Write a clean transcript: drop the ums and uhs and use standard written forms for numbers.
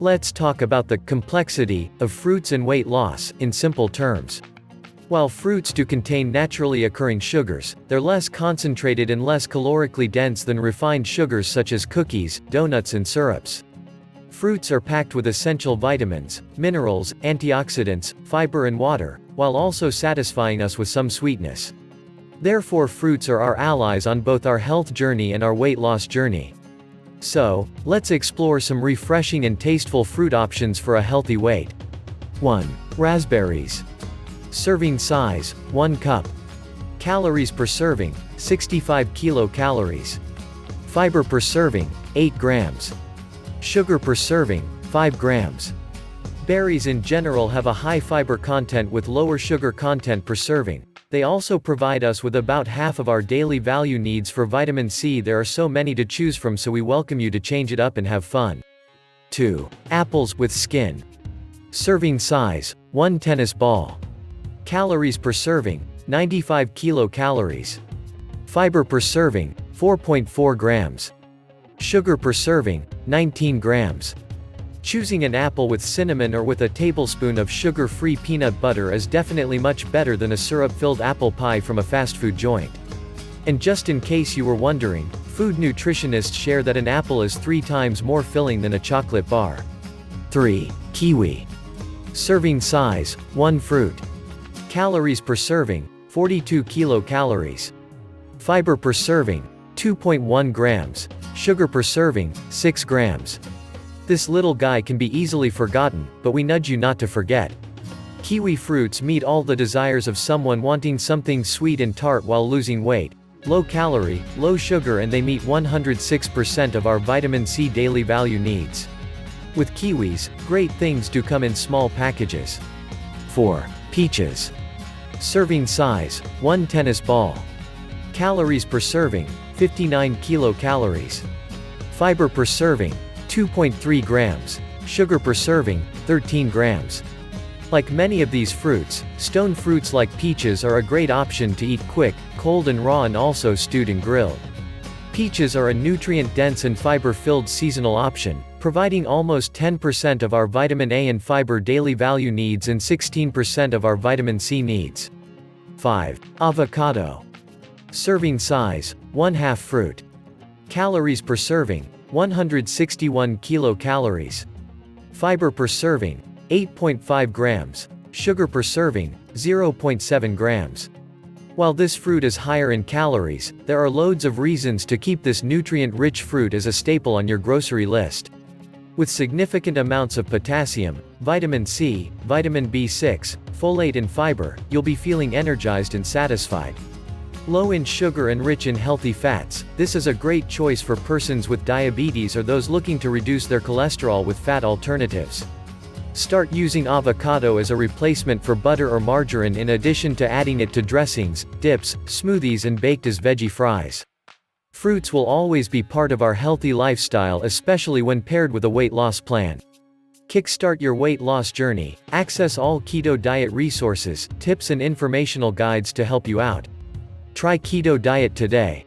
Let's talk about the complexity of fruits and weight loss in simple terms. While fruits do contain naturally occurring sugars, they're less concentrated and less calorically dense than refined sugars such as cookies, donuts and syrups. Fruits are packed with essential vitamins, minerals, antioxidants, fiber and water, while also satisfying us with some sweetness. Therefore, fruits are our allies on both our health journey and our weight loss journey. So, let's explore some refreshing and tasteful fruit options for a healthy weight. 1. Raspberries. Serving size, 1 cup. Calories per serving, 65 kilocalories. Fiber per serving, 8 grams. Sugar per serving, 5 grams. Berries in general have a high fiber content with lower sugar content per serving. They also provide us with about half of our daily value needs for vitamin C. There are so many to choose from, so we welcome you to change it up and have fun. 2. Apples with skin. Serving size, 1 tennis ball. Calories per serving, 95 kilocalories. Fiber per serving, 4.4 grams. Sugar per serving, 19 grams. Choosing an apple with cinnamon or with a tablespoon of sugar-free peanut butter is definitely much better than a syrup-filled apple pie from a fast food joint. And just in case you were wondering, food nutritionists share that an apple is 3 times more filling than a chocolate bar. 3. Kiwi. Serving size, 1 fruit. Calories per serving, 42 kilocalories. Fiber per serving, 2.1 grams. Sugar per serving, 6 grams. This little guy can be easily forgotten, but we nudge you not to forget. Kiwi fruits meet all the desires of someone wanting something sweet and tart while losing weight. Low calorie, low sugar, and they meet 106% of our vitamin C daily value needs. With kiwis, great things do come in small packages. 4. Peaches. Serving size, 1 tennis ball. Calories per serving, 59 kilocalories. Fiber per serving, 2.3 grams. Sugar per serving, 13 grams. Like many of these fruits, stone fruits like peaches are a great option to eat quick, cold and raw, and also stewed and grilled. Peaches are a nutrient-dense and fiber-filled seasonal option, providing almost 10% of our vitamin A and fiber daily value needs and 16% of our vitamin C needs. 5. Avocado. Serving size, 1/2 fruit. Calories per serving, 161 kilocalories. Fiber per serving, 8.5 grams. Sugar per serving, 0.7 grams. While this fruit is higher in calories, there are loads of reasons to keep this nutrient-rich fruit as a staple on your grocery list. With significant amounts of potassium, vitamin C, vitamin B6, folate and fiber, you'll be feeling energized and satisfied. Low in sugar and rich in healthy fats, this is a great choice for persons with diabetes or those looking to reduce their cholesterol with fat alternatives. Start using avocado as a replacement for butter or margarine, in addition to adding it to dressings, dips, smoothies and baked as veggie fries. Fruits will always be part of our healthy lifestyle, especially when paired with a weight loss plan. Kickstart your weight loss journey. Access all keto diet resources, tips and informational guides to help you out. Try keto diet today.